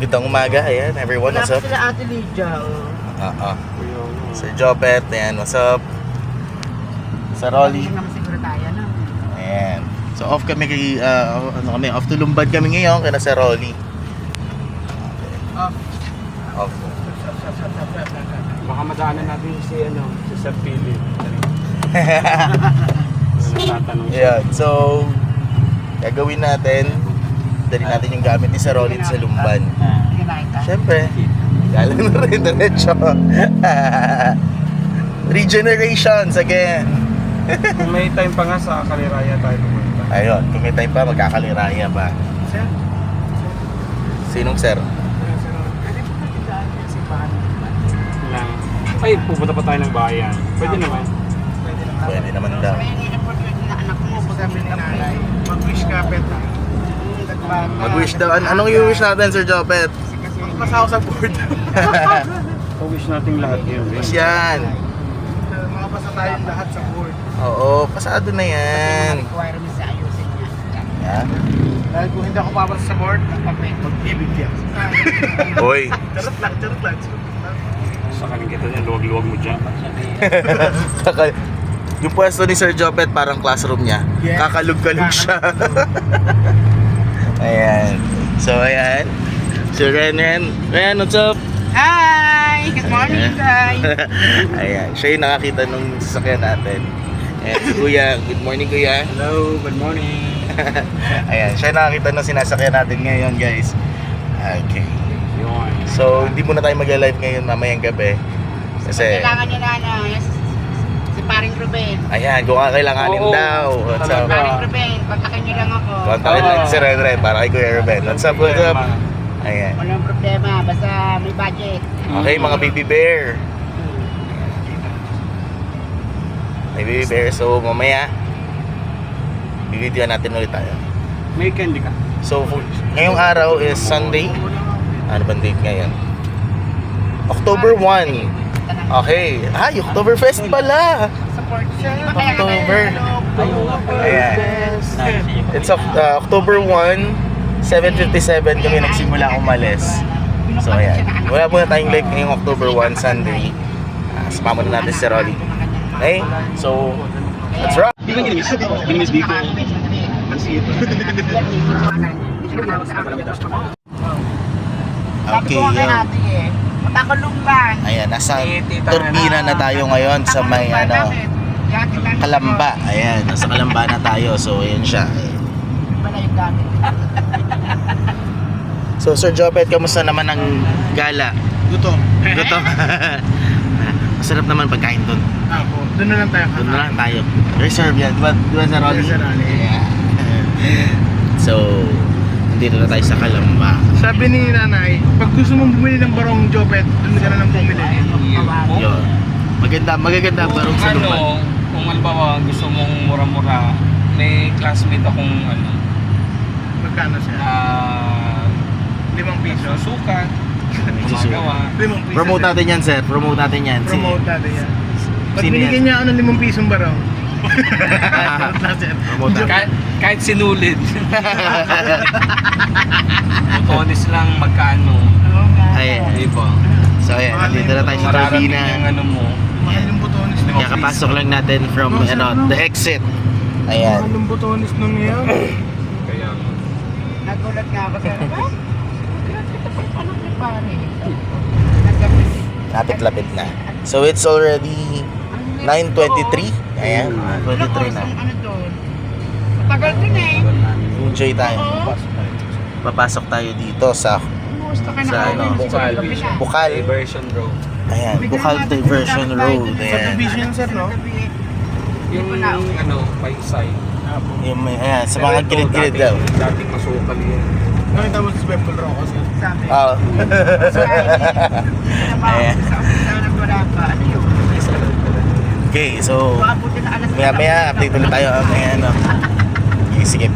magandang umaga. Ayan, everyone, what's up? Sila Ate Lydia, Sir Jopet, ayan, what's up? Sa Rolly. Hindi naman siguro tayo, no? Ayan. So off kami kay, off to Lumbad kami ngayon, kaya Sir Rolly. Off. Baka madaanan natin si Sir Philip. Tatanong siya. Ayan, so gagawin natin, dali natin yung gamit ni Sir Rolly sa Lumban. Kinain ka? Siyempre, galang na rin, diretso. Regenerations again. Kung may time pa nga sa Kaliraya tayo pumunta. Ayun, kung may time pa, magkakaliraya pa. Sir? Sinong sir? Pwede po natin daan yung simbahan Lang. Ay, pupunta pa tayo ng bayan. Pwede naman. Pwede naman. Pwede naman daw. Kaya yung opportunity na anak mo, pag sabi ni nanay, mag-wish ka, pet. Mag-wish daw. Anong i-wish natin, Sir Jopet? Pasa ako sa board. Pa-wish natin lahat yun. Wish yan. Makapasa tayong lahat sa board. Oo, pasado na yan. Requirements sa ayusin niya. Yeah. Dahil kung hindi ako papasa sa board, magbibigyan. Boy. Charot lang, charot lang. Sa kaling kita niya, luwag-luwag mo dyan. Yung pwesto ni Sir Jopet parang classroom niya. Yes. Kakalog-kalog siya. Ayan. So, ayan. Sir Ren. Ren, what's up? Hi! Good morning, guys! Ayan. Siya yung nakakita nung sasakyan natin. Ayan, si Kuya. Good morning, Kuya. Hello, good morning. Ayan, siya yung nakakita nung sinasakyan natin ngayon, guys. Okay. Yun. So, hindi muna tayo mag-live ngayon mamayang gabi. Kasi, Kailangan niya na, si Paring Ruben. ayan, kung kakailanganin Oo, daw. What's up? talaga. Paring Ruben, kontakin niyo lang ako. Kontakin lang si Ren Ren para kay Kuya Ruben. What's up, what's up? Ayan. Walang problema, basta may budget. Okay, mga baby bear. May baby bear. So, mamaya, bibidyoan natin ulit tayo. May candy ka? So, ngayong araw is Sunday. Ano bang date ngayon? October 1. Okay. Ay, Oktoberfest pala. Support siya. October. Ayan. It's October 1, 7:57 kami nagsimula umalis. So, ayan. Wala muna tayong live ngayong October 1, Sunday. Sumama na natin si Rolly. Okay? So, let's rock! Di ba ginimis? Ginimis dito. Okay, Sabi ko yun. natin eh. Matakalumban. Ayan, nasa turbina na tayo ngayon sa may Kalamba. Ayan, nasa Kalamba na tayo. So, ayan siya. Wala yung gamit. So, Sir Jopet, kamusta naman ang gala? Gutom. Gusto? Masarap naman pagkain doon. Ako. Doon na lang tayo. Doon na lang tayo. Reserve yan. Diba sa Rolly? Sa Rolly. Yeah. So, nandito na tayo sa Kalamba. Sabi ni nanay, pag gusto mong bumili ng barong Jopet, doon ka na lang bumili. Yun. Magaganda barong sa Lumban. Kung halimbawa gusto mong mura-mura, may classmate akong Magkano siya? 5 piso. sukat, gumagawa. 5 piso. Promote natin yan, sir. Promote natin yan. Promote natin yan. Pag Sino binigyan yan? niya ako ng 5 pisong barong. Charot lang, sir. Promote natin. Kahit sinulid. Botones lang magkano. Oo nga. Ayan. Di ba? So, ayan. Nandito na tayo sa Mararating turbina. yung ano mo. Mahal yung butones na. Kaya kapasok lang natin from the exit. Mahal Ayan. yung butones nung yan. Kaya Nagulat nga ako sa ito pa yung anak ni pare. Lapit-lapit na. So, it's already 9:23. Ayan. 23 na. Ano doon? Matagal din eh. Enjoy tayo. Papasok tayo dito sa Gusto ka Sa ano, Bukal. version bro. Ayan. Bukal Diversion Road. Sa Ayan. division, sir, no? Yung ano, paisay. Yung may, ayan. Sa mga gilid-gilid daw. Dating masukal yun. Nakita mo sa Pepple Rock kasi. Sabi. Oo. Ayan. Wala pa. Ano yun? Okay, so Maabuti na alas maya update ulit tayo. Ayan, ano. Sige.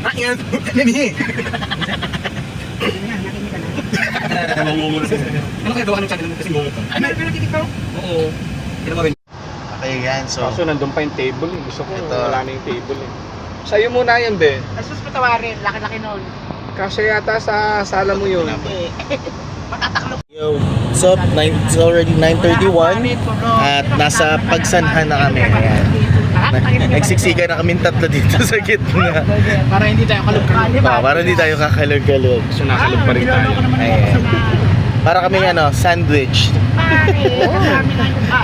Ayan! Nini! Ano kaya gawa ng channel mo kasi mo? Ano yung pinakikita ko? Oo. Okay Ayan, so Kaso nandun pa yung table eh. Gusto ko Ito. wala na yung table eh. Sa'yo muna yan, be. Asus patawarin, laki-laki nun. Kasi yata sa sala mo yun. Matataklo. yo, what's up? It's already 9:31 at nasa Pagsanhan na kami. Ayan. Nagsiksikan na kami tatlo dito sa gitna. Para hindi tayo kalugkalog. Para hindi tayo kakalog-kalog. So nakalog pa rin tayo. Ayan. Para kami sandwich.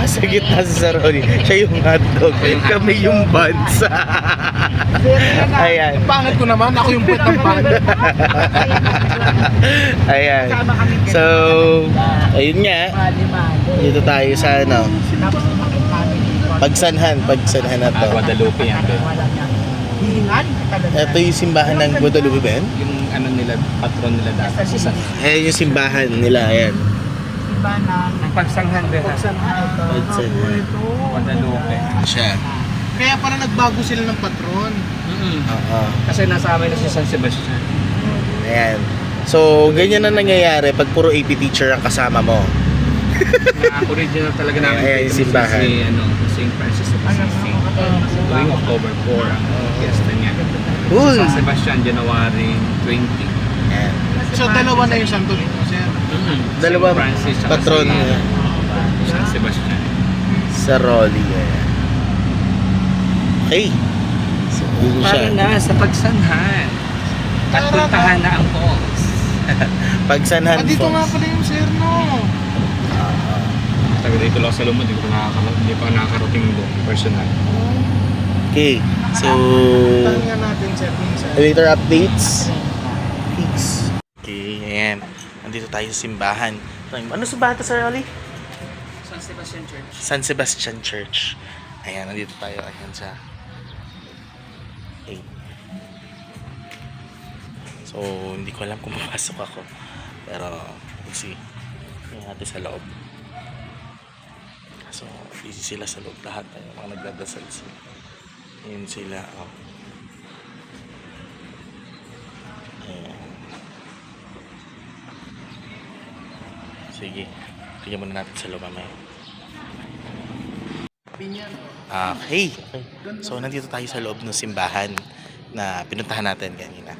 Sa gitna si Sir Oli. Siya yung hotdog. Kami yung buns. Ayan. Pangit ko naman, ako yung puwet ng pangit. Ayan. So, ayun nga. Dito tayo sa Pagsanhan na to. Guadalupe yan, be. Hihingan. Ito yung simbahan ng Guadalupe ba yan? Yung ano nila, patron nila dati. Sa Ayan yung simbahan nila. Ayan. Iba na. Pagsanghan, be. Pagsanhan. Guadalupe. Siya. Kaya parang nagbago sila ng patron. Oo. Kasi nasa amin na si San Sebastian. Ayan. So, ganyan na nangyayari pag puro AP teacher ang kasama mo. Na original talaga namin. Ayan, yung simbahan. Si St. Francis of Assisi. Tuwing October 4 ang fiesta niya. Uy! San Sebastian, January 20. Ayan. So dalawa na yung santo dito, sir. Dalawang St. Francis tsaka patron si San Sebastian. sa Rolly. Ayan. Okay. So, yun siya. Para na sa Pagsanhan. At puntahan na ang falls. Pagsanhan Dito nga Falls. pala yung sir, no? Taga dito lang sa Lumod, hindi pa nakakarating doon personal. Okay. So, Tanong nga natin, sir, minsan. later updates. Peace. Okay, ayan. Nandito tayo sa simbahan. Ano simbahan to, Sir Rolly? San Sebastian Church. San Sebastian Church. Ayan, nandito tayo. Ayan siya. Okay. So, hindi ko alam kung papasok ako. Pero, we'll see. Ayan natin sa loob. So, busy sila sa loob. Lahat tayo, mga nagdadasal sila. Ayan sila. Oh. Ayan. Sige. Tingnan muna natin sa loob mamaya. Okay. So, nandito tayo sa loob ng simbahan na pinuntahan natin kanina.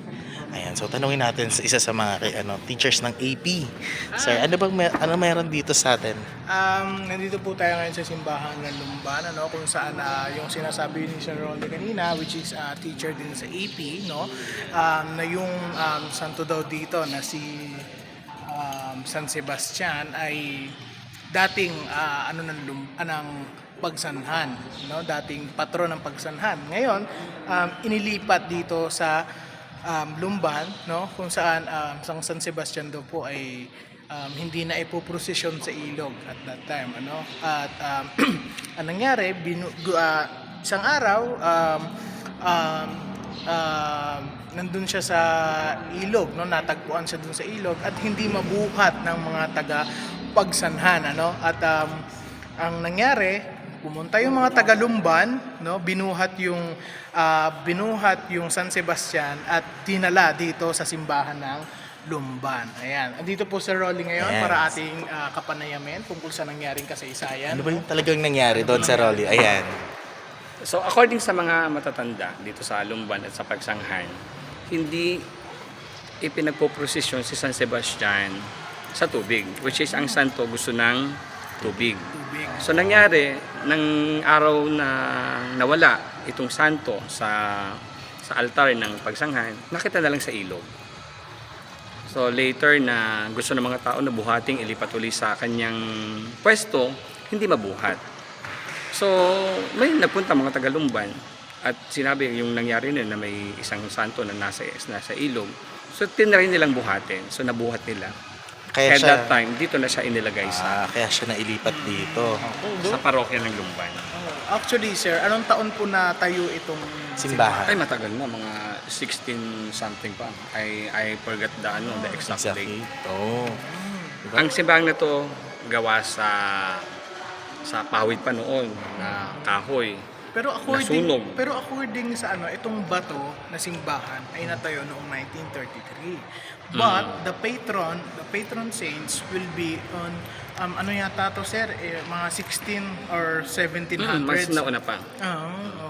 Ayan, so tanungin natin sa isa sa mga teachers ng AP. Sir, ano meron dito sa atin? Nandito po tayo ngayon sa simbahan ng Lumban, kung saan yung sinasabi ni Sir Rolly kanina, which is teacher din sa AP, no? Na yung santo daw dito na si San Sebastian ay dating ng Pagsanhan, no? Dating patron ng Pagsanhan. Ngayon, inilipat dito sa Lumban, no, kung saan ang San Sebastian daw po ay hindi na ipoprosesyon sa ilog at that time, at ang nangyari, isang araw nandun siya sa ilog, no, natagpuan siya dun sa ilog at hindi mabuhat ng mga taga Pagsanhan, at ang nangyari, pumunta yung mga taga Lumban, no, binuhat yung San Sebastian at dinala dito sa simbahan ng Lumban. Ayan. Andito po Sir Rolly ngayon Ayan. para ating kapanayamin tungkol sa nangyaring kasaysayan. Ano ba yung talagang nangyari doon sa Rolly? Ayan. So according sa mga matatanda dito sa Lumban at sa Pagsanghan, hindi ipinagpoprosesyon si San Sebastian sa tubig, which is ang santo gusto ng tubig. So nangyari, ng araw na nawala itong santo sa altar ng Pagsanghan, nakita na lang sa ilog. So later na gusto ng mga tao na buhating ilipat uli sa kanyang pwesto, hindi mabuhat. So may nagpunta mga taga-Lumban at sinabi yung nangyari na may isang santo na nasa ilog. So tinry nilang buhatin. So nabuhat nila. Kaya At siya, that time, dito na siya inilagay kaya siya nailipat dito. sa parokya ng Lumban. Actually, sir, anong taon po na tayo itong Ay, Simbahan. matagal na, mga 16 something pa. I forgot the exact Exactly. date. Oh. Ang simbahan na to gawa sa pawid pa noon na kahoy. nasunog. Pero according sa itong bato na simbahan ay natayo noong 1933. But the patron saints will be on ano yata to sir, mga 16 or 1700s. Mas nauna pa.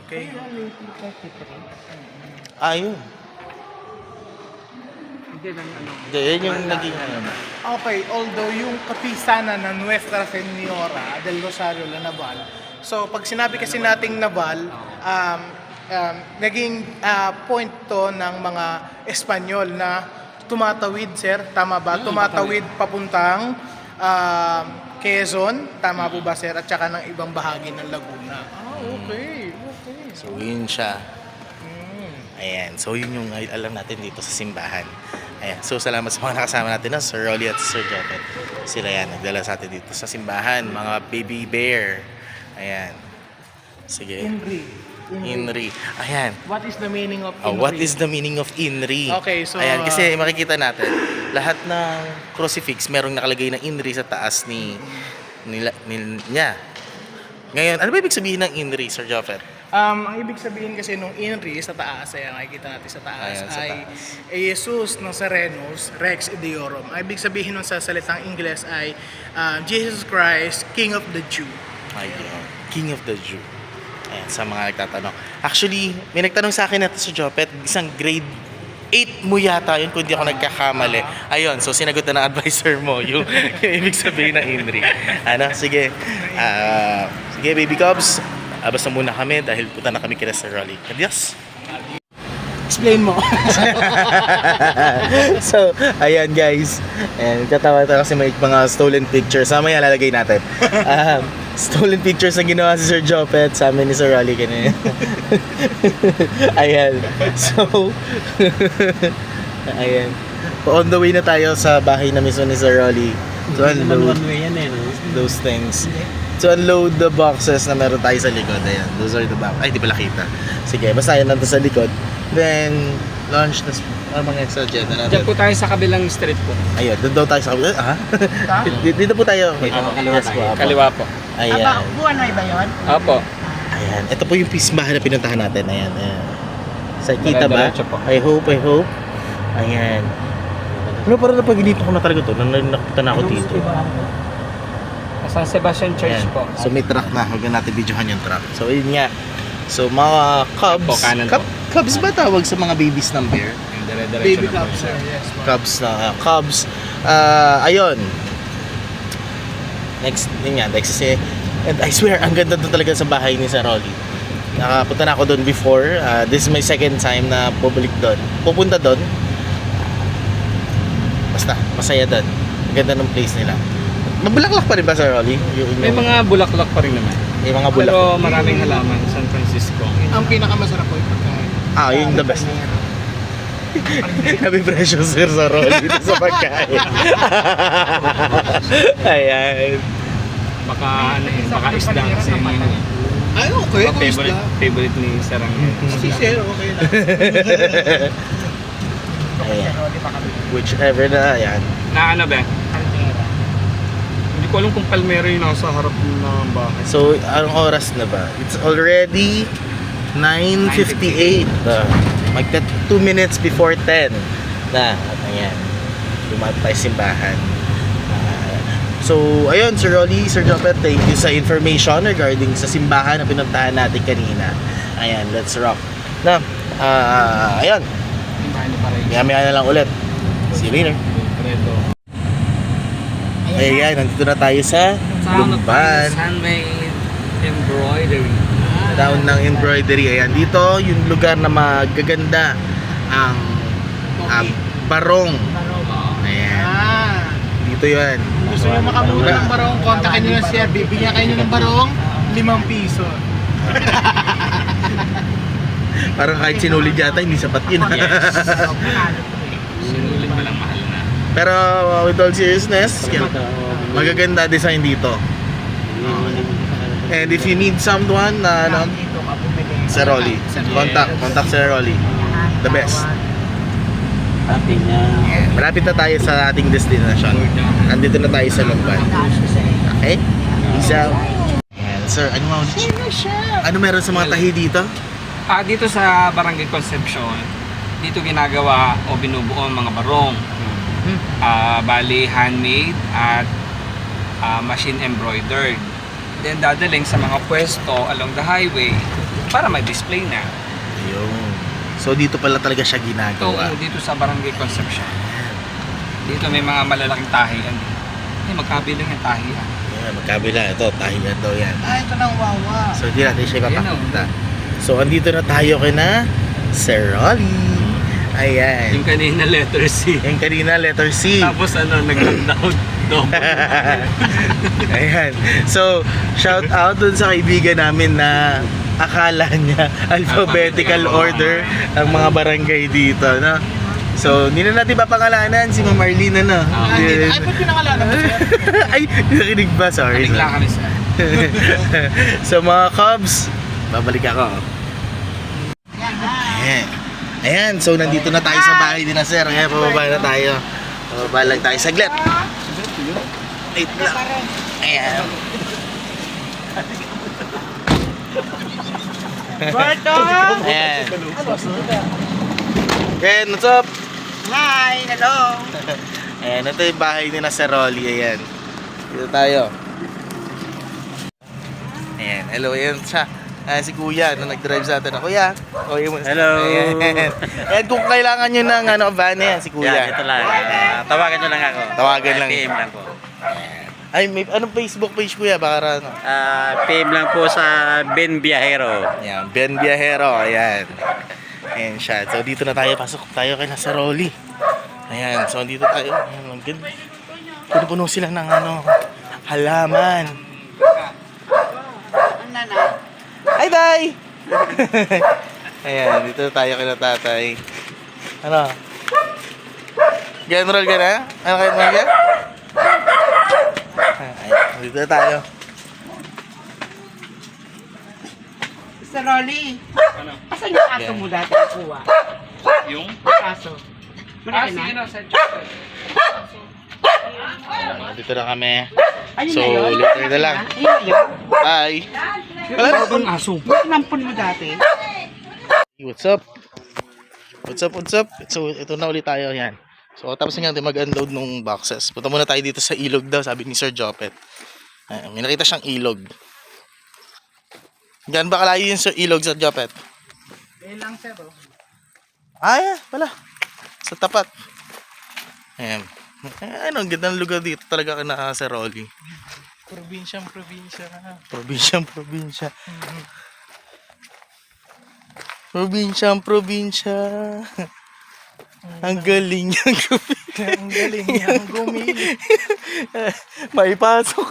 Okay. Ayun. Hindi lang Yan yung naging Okay, although yung kapisanan na Nuestra Señora del Rosario La Naval, so pag sinabi kasi nating Naval, naging point to ng mga Espanyol na tumatawid, sir, tama ba? Tumatawid papuntang Quezon, tama po ba sir? At saka ng ibang bahagi ng Laguna. Okay. So yun siya. Ayan. So yun yung alam natin dito sa simbahan. Ayan. So salamat sa mga nakasama natin na Sir Rolly at Sir Jopet. Sila yan. Nagdala sa atin dito sa simbahan. Mga baby bear. Ayan. Sige. Inri. Ayan. What is the meaning of Inri? What is the meaning of Inri? Okay, so Ayan, kasi makikita natin, lahat ng crucifix merong nakalagay na Inri sa taas niya. Ngayon, ano ba ibig sabihin ng Inri, Sir Joffer? ang ibig sabihin kasi nung Inri sa taas, ay nakikita natin sa taas, Ayan, sa ay taas. Jesus Nazarenus Rex Deorum. Ang ibig sabihin nun sa salitang Ingles ay Jesus Christ, King of the Jew. Ayun, King of the Jew. Ayan, sa mga nagtatanong. Actually, may nagtanong sa akin na si Jopet, isang grade 8 mo yata yun kung di ako nagkakamali. Ayun, so sinagot na ng advisor mo yung ibig sabihin ng Inri. Sige. Sige, baby cubs. Basta muna kami dahil punta na kami kina Sir Rolly. Adios! Explain mo. So, ayan guys. And katawa-tawa kasi may mga stolen pictures. Mamaya lalagay natin. Stolen pictures na ginawa si Sir Jopet sa amin ni Sir Rolly kanina. Ayan. So, ayan. On the way na tayo sa bahay na mismo ni Sir Rolly. To unload those things. To unload the boxes na meron tayo sa likod. Ayan. Those are the boxes. Ay, di pala kita. Sige, basta yan nandun sa likod. Then, launch na mga extra jet na natin. Diyan po tayo sa kabilang street po. Ayun, doon daw tayo sa kabila. Dito po tayo. Kaliwa Yes po, tayo. apo. Kaliwa po. Ayan. Buwan na iba yun? Opo. Ayan. Ito po yung pismahan na pinuntahan natin. Ayan. Sa kita ba? Diretso po. I hope. Ayan. Ano parang napaginitan ko na talaga to. Nakita na ako dito. San Sebastian Church Ayan. po. So may truck na. Huwag na natin videohan yung truck. So yun nga. So mga cubs. Po, kanan po. Cubs ba tawag sa mga babies ng bear? Baby cups, sir. Yes. Cubs. Ayun. Next, yun nga, and I swear, ang ganda doon talaga sa bahay ni Sir Rolly. Nakapunta na ako doon before. This is my second time na pupunta doon. Basta, masaya doon. Ang ganda ng place nila. Mabulaklak pa rin ba, Sir Rolly? May mga bulaklak pa rin naman. May mga bulaklak. Pero maraming halaman, San Francisco. Ang pinakamasarap po yung pagkain. Yung the best. Nabipresyo Sir sa Rolly dito sa pagkain. Ayan. Baka isda kasi Ay, okay. favorite ni Sarang. Si Sir, okay na. Ayan. Whichever na, ayan. Na ano ba? Hindi ko alam kung Palmero yung nasa harap ng bahay. So, anong oras na ba? It's already 9:58. Magta 2 minutes before 10 na. Ayan. Lumat tayo simbahan. So, ayun, Sir Rolly, Sir Jopet, thank you sa information regarding sa simbahan na pinuntahan natin kanina. Ayan, let's rock. Na, ayun. Maya-maya na lang ulit. See you later. Ayan, nandito na tayo sa Lumban. Handmade embroidery. Town ng embroidery. Ayan, dito yung lugar na magaganda ang Barong. Ayan. Dito yan. Gusto nyo makamura ng barong, kontakin nyo na siya. Bibigyan kayo ng barong, 5 piso. Parang kahit sinulid yata, hindi sapat yun. Sinulit pa lang mahal na. Pero with all seriousness, magaganda design dito. And if you need someone na Sir Rolly, contact Sir Rolly. The best. Malapit na tayo sa ating destination. Nandito na tayo sa Lumban. Okay? Peace out. Ayan. sir. Ano meron sa mga tahi dito? Dito sa Barangay Concepcion, dito ginagawa o binubuo ang mga barong. Bali handmade at machine embroidered. Then dadaling sa mga pwesto along the highway para ma-display na. Ayun. So dito pala talaga siya Ito ginagawa. dito sa Barangay Concepcion. Dito may mga malalaking tahian. Magkabilang yung tahian. Ayan, magkabila. Ito, tahiyan daw yan. Ito ng wawa. So hindi natin siya Ayan, ipapakita. So andito na tayo kina Sir Rolly. Ayan. Yung kanina letter C. Yung kanina letter C. Tapos nag-lockdown. Ayan. So, shout out dun sa kaibigan namin na akala niya alphabetical order ang mga barangay dito, no? So, hindi na natin papangalanan si Ma'am Marlene, no? Ay, ba't pinakalanan mo, sir? Ay, nakinig ba? Sorry. Bigla kami sir. So, mga Cubs, babalik ako. Ayan. Ayan, so nandito na tayo sa bahay din na sir. Ayan, pababa na tayo. Pababa lang tayo saglit. Wait lang. Ayan. Berto! Ayan. Ken, what's up? Hi! Hello! Ayan, ito yung bahay ni na Sir Rolly. Ayan. Dito tayo. Ayan, hello. Ayan siya. Si Kuya na nag-drive sa atin. Kuya. Kuya mo. Hello. Ayan. Ayan, kung kailangan nyo ng van yan, si Kuya. Ito lang. Tawagan nyo lang ako. Tawagan lang. PM lang po. Ay, may anong Facebook page Kuya? Baka ano? PM lang po sa Ben Viajero. Ayan, Ben Viajero. Ayan. Ayan siya. So, dito na tayo. Pasok tayo kay Sir Rolly. Ayan. So, dito tayo. Ayan, ang ganda. Puno-puno sila ng halaman. Ang nanay. Hi, Day! Ayan, dito tayo kay tatay. Ano? General ka na? Ano kayo mo yan? Ayan, dito na tayo. Mr. Rolly. Ano? Asan yung aso mo dati nakuha? Yung? Aso. Malaki na? Sa Dito na kami. Ayun So, na yun? later na lang. Ayun na yun? Bye! Wala na. Ang aso. Nampun mo dati? What's up? What's up, what's up? So, ito na ulit tayo. Yan. So, tapos na natin mag-unload nung boxes. Punta muna tayo dito sa ilog daw, sabi ni Sir Jopet. Ayan, may nakita siyang ilog. Diyan ba kalayo yun sa ilog, Sir Jopet? lang, sir, oh. Ay, pala. Sa tapat. Ayan. Ayan, ang ganda ng lugar dito talaga ka Sir Rolly. Probinsyang. Probinsya. Probinsya. Ang galing niyang gumili. Ang galing niyang gumili. May pasok.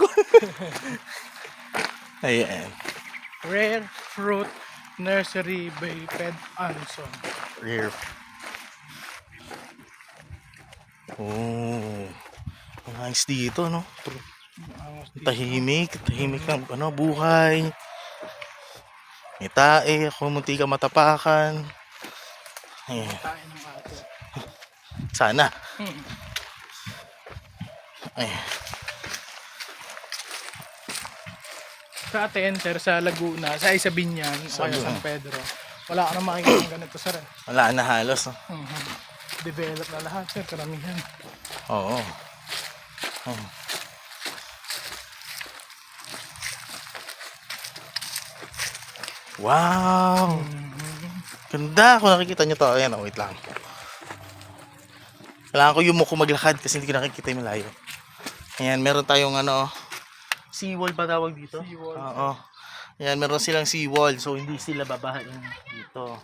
Ayan. Rare Fruit Nursery by Ped Anson. Rare. Oh. Ang nice dito, no? Tahimik ng buhay. May tae, kung munti ka matapakan. Ayan. Sana. Ayan. Sa atin, sir, sa Laguna, sa Binyan, o kaya San Pedro, wala ka na makikita ng ganito, sir. Wala na halos. No? Develop na lahat, sir, karamihan. Oo. Wow! Ganda! Kung nakikita nyo to, ayan, wait lang. Kailangan ko yumuko maglakad kasi hindi ko nakikita yung malayo. Ayan, meron tayong seawall pa tawag dito? Seawall. Oo. Ayan, meron silang seawall so hindi sila babahain dito.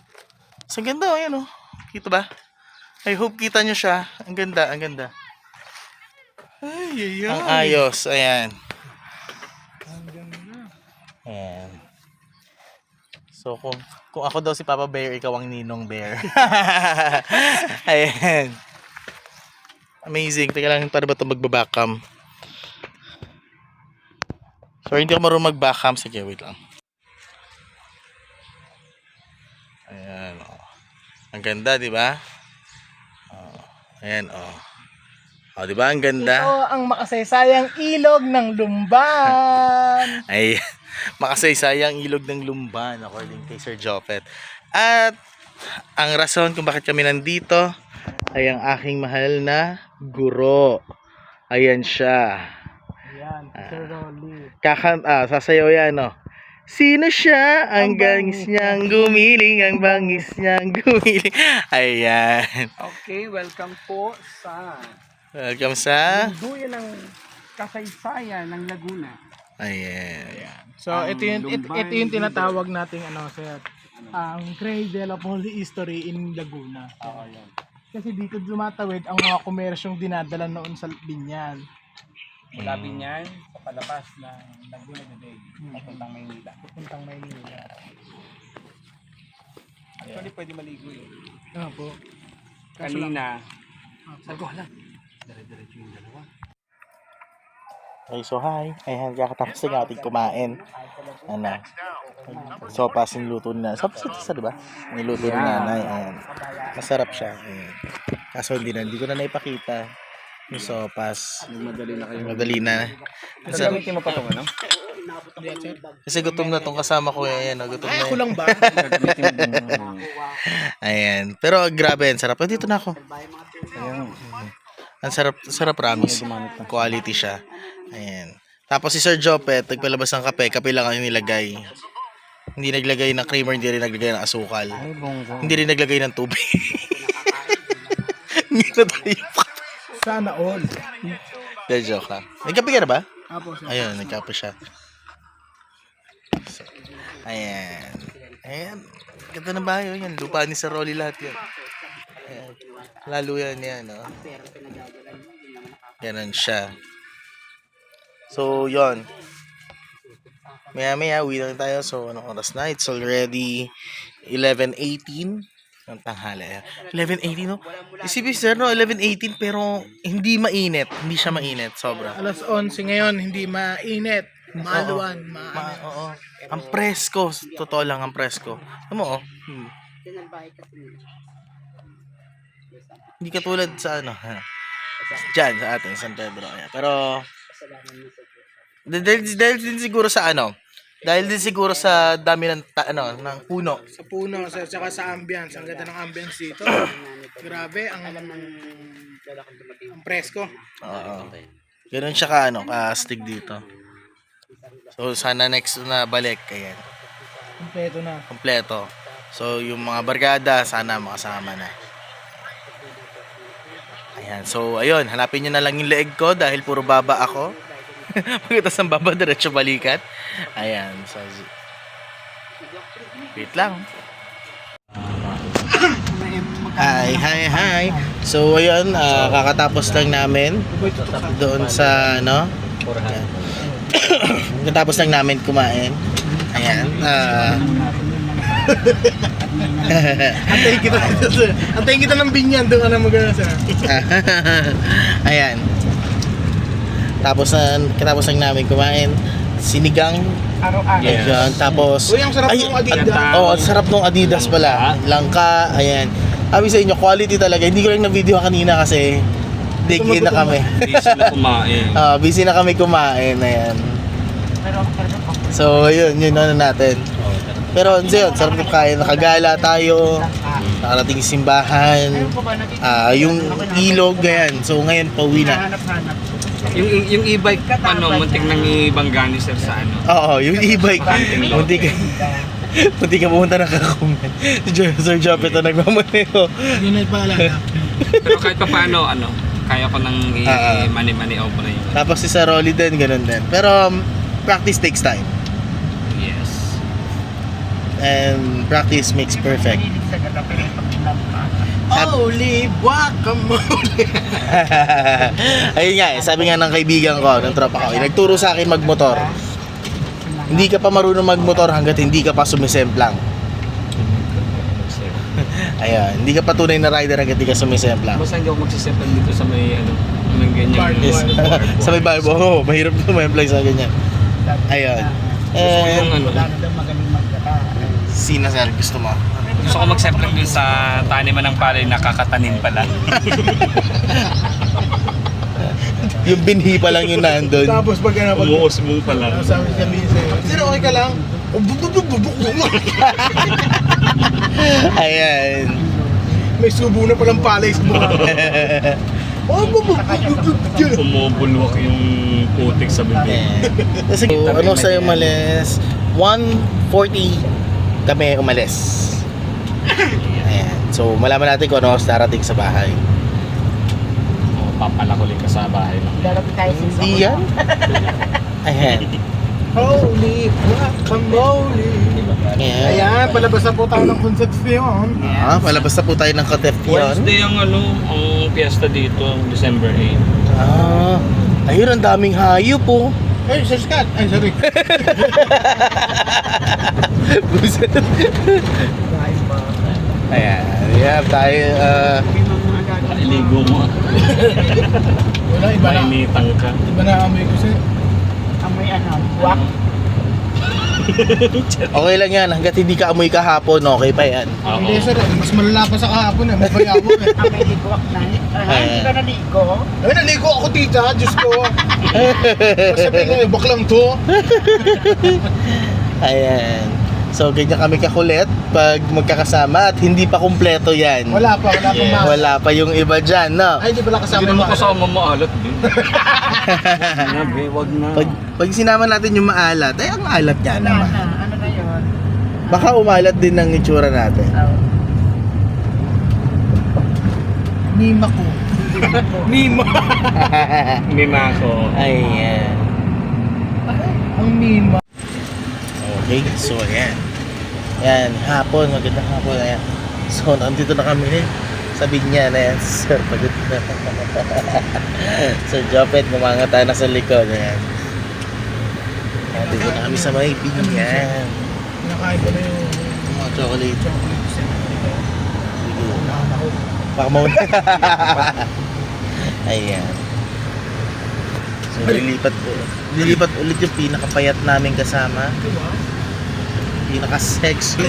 So, ang ganda, ayan o. Kita ba? I hope kita nyo siya. Ang ganda, ang ganda. Ay, Ang ayos, ayan. Ang ganda. Ayan. So, kung ako daw si Papa Bear, ikaw ang Ninong Bear. Ayan. Amazing. Teka lang, paano ba ito magbabackham? So, hindi ako marunong magbackham. Sige, wait lang. Ayan, oh. Ang ganda, di ba? Oh. Ayan, oh. Oh, di ba? Ang ganda. Ito ang makasaysayang ilog ng Lumban. Ay, makasaysayang ilog ng Lumban according kay Sir Jopet. At ang rason kung bakit kami nandito ay ang aking mahal na guro. Ayan siya. Ayan, Sir Rolly. Sasayaw yan, no? Sino siya? Ang bangis niyang gumiling, ang bangis niyang gumiling. Ayan. Okay, welcome po sa Welcome sa... duyan ng kasaysayan ng Laguna. Ayan. So, ito yung tinatawag nating ano, sir. Ang Cradle of Holy History in Laguna. Kasi dito lumatawid ang mga komersyong dinadala noon sa Binyan. Mula Binyan sa palabas ng Laguna de Bay, papuntang Maynila. Puntang Maynila. Actually, pwede maligo eh. Ano po? Kanina, sabi ko, hala, dire-diretso yung dalawa. Okay, so hi. Ayan, kakatapos na natin kumain. Ano? Sopas niluto na. Sopas ito, di ba? Niluto ni nanay. Ayan. Masarap siya. Ayan. Kaso hindi ko na naipakita. Yung sopas. Madali na kayo. Madali na. Gagamitin mo pa ito, ano? Kasi gutom na tong kasama ko. Ayan, gutom na. Ako lang ba? Ayan. Pero grabe, ang sarap. Dito na ako. Ang sarap promise. Quality siya. Ayan. Tapos si Sir Jopet, nagpalabas ng kape. Kape lang ang nilagay. Hindi naglagay ng creamer, hindi rin naglagay ng asukal. Hindi rin naglagay ng tubig. Hindi na tayo pa. Sana all. Dahil joke lang. Nagkape ka na ba? Apo, sir. Ayun, nagkape siya. So, ayan. Ayan. Ganda ng bahay. Yan. Lupa ni Sir Rolly lahat yan. Ayan. Lalo yan. No? Ganon siya. So, yon. Maya uwi lang tayo. So, anong oras na? It's already 11:18 ng tanghali. 11:18, no? Isipin, sir, no? 11:18 pero hindi mainit. Hindi siya mainit. Sobra. Alas 11 ngayon, hindi mainit. Maluwan. Oo. Ang presko. Totoo lang ang presko. Ano mo, oh? Hindi katulad sa ano. Diyan, sa atin, San Pedro. Ayan. Pero, dahil din siguro sa ano, dahil din siguro sa dami ng ng puno. Sa puno, sir, tsaka sa ambience. Ang ganda ng ambience dito. Grabe, ang presko. Oo. Ganun siya ka ka-astig dito. So sana next na balik ayan. Kompleto na. Kompleto. So yung mga barkada sana makasama na. Ayan. So ayun, hanapin niyo na lang yung leeg ko dahil puro baba ako. Pagkatapos ng baba diretso balikat. Ayan. So wait lang. Hi. So ayun, kakatapos lang namin doon sa ayan. Kakatapos lang namin kumain. Ayan. Antayin kita ng Binyan doon ka na magana, sir. Ayan. Katapos lang namin kumain. Sinigang. Ayan. Tapos Uy, ang sarap ng Adidas. ang sarap ng Adidas pala. Langka, ayan. Sabi sa inyo, quality talaga. Hindi ko lang na-video kanina kasi digin na kami. Busy na kumain. Busy na kami kumain. Ayan. So, yun natin. Pero yun, sarap ng kain. Nakagala tayo. Nakarating simbahan. Yung ilog, ganyan. So, ngayon, pauwi na. Yung e-bike, muntik nang ibangga ni sir sa ano. Oo, yung e-bike. Munti ka pumunta nakakumen. Sir Jopet na nagmamaneo. Yun ay paalala. Pero kahit pa paano, kaya ko nang i-mani-mani over yun. Tapos si Sir Rolly din, ganun din. Pero practice takes time. Yes. And practice makes perfect. Holy guacamole! Ayun nga, sabi nga ng kaibigan ko, ng tropa ko, nagturo sa akin magmotor. Hindi ka pa marunong magmotor hanggat hindi ka pa sumisemplang. Ayun, hindi ka pa tunay na rider hanggat hindi ka sumisemplang. Basta hindi ako magsisemplan dito sa may ng ganyan. Yes. Sa may barbo, mahirap sumemplang sa ganyan. Ayun. Yung Sina sir, gusto mo? gusto ko mag-semplang dun sa taniman ng palay na kakatanin pala. Yung binhi pa lang yung nandun. Tapos pag ano, pag Umuusbo pa lang. sabi sa'yo, sir, okay ka lang? Ayan. May subo na palang palay sa mukha. Umubulwak yung putik sa bibig. Kasi ano sa'yo umalis? 1:40 kami umalis. Ayan. So malaman natin kung ano oras darating sa bahay. O, papalakulik ka sa bahay lang. Lalapit tayo sa Hindi yan. Ayan. Holy guacamole. Ayan. Ayan, palabas na po tayo ng Concepcion. Palabas na po tayo ng Concepcion. Wednesday ang ang piyesta dito, December 8. Ayun, ang daming hayop po. Ay, Sir Scott. Ay, sorry. Buset. Ayan. Yeah, tayo. Iligo mo. Wala, iba na. Mainitan ka. Iba na amoy ko sir. amoy buwak. Okay lang yan. Hanggat hindi ka amoy kahapon, okay pa yan. Oo. Hindi sir, mas malala pa sa kahapon eh. Mabayaw eh. Amoy di buwak na. Hindi ka naligo. Ay, naligo ako tita. Diyos ko. Sabi nga, baklang to. Ayan. So, ganyan kami kakulit pag magkakasama at hindi pa kumpleto yan. Wala pa Yes. ma. Wala pa yung iba dyan, no? Ay, di pala kasama Hindi naman mo. kasama maalat din. Sinabi, wag na. Pag sinama natin yung maalat, ay ang alat niya Ano naman. na? Ano na yun? Baka umalat din ng itsura natin. Nima ko. Nima. Mima ko. Ayan. Ang Nima. Okay, so ayan. Ayan, hapon, magandang hapon. Ayan. So, nandito na kami sa Binyan. Ayan, sir, pagod na. So, Jopet, gumanga tayo na sa likod. Ayan. Ayan, dito na kami sa may Binyan. Pinakain ko na yung Mga chocolate. chocolate. Sige. Nakahan ako. Baka mauna. Ayan. So, lilipat ulit yung pinakapayat namin kasama. Diba? Pinaka-sexy.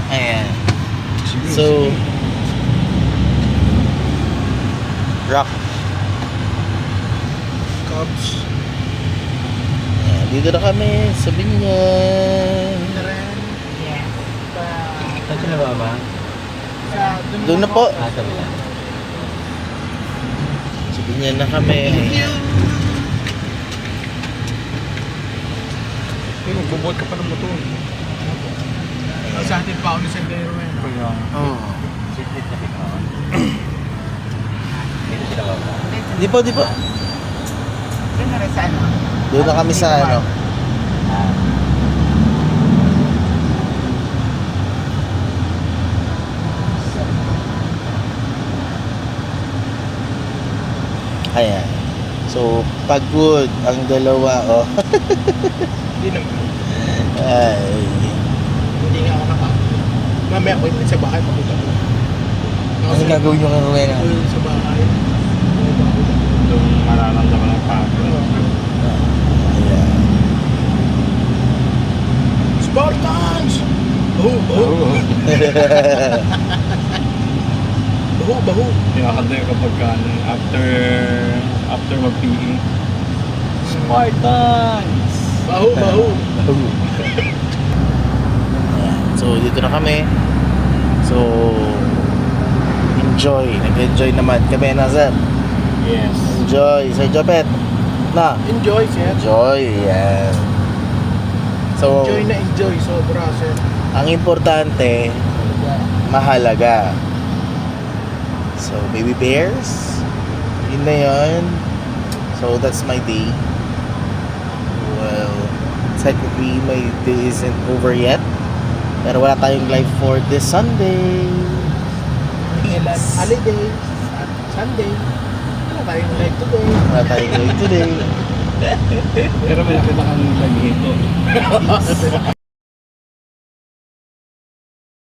Ayan. So, rock. Cubs. Ayan, dito na kami sa Binyan. Naren. Yes. Saan sila baba? Doon na po. Sabi lang. Sa Binyan na kami. Pero bubot ka pa ng motor. Sa atin pa ako ni Sendero eh. Oh. Di po, di po. Doon na rin sa ano? Doon na kami sa ano. Ayan. So, pagod ang dalawa, oh. Hindi naman. Ay. Hindi nga ako mamaya ko sa bahay pakita ko. Ano gagawin nyo ngayon? Sa bahay. Doon mararamdaman ng pagod. Ayan. Spartans! Baho. Baho. Tinakanda yung kapag after mag-PE. Spartans! Baho. Ayan. So, dito na kami. So, enjoy. Nag-enjoy naman kami na, sir. Yes. Enjoy. Sir Jopet. Na. Enjoy, sir. Enjoy. Yan. So, Enjoy. Sobra, sir. ang importante, mahalaga. So, baby bears. Yun na yun. So, that's my day. Well, technically, my day isn't over yet. Pero wala tayong live for this Sunday. Kailan holiday at Sunday. Wala tayong live today. Wala tayong live today. Pero may nakita kang nag-hito.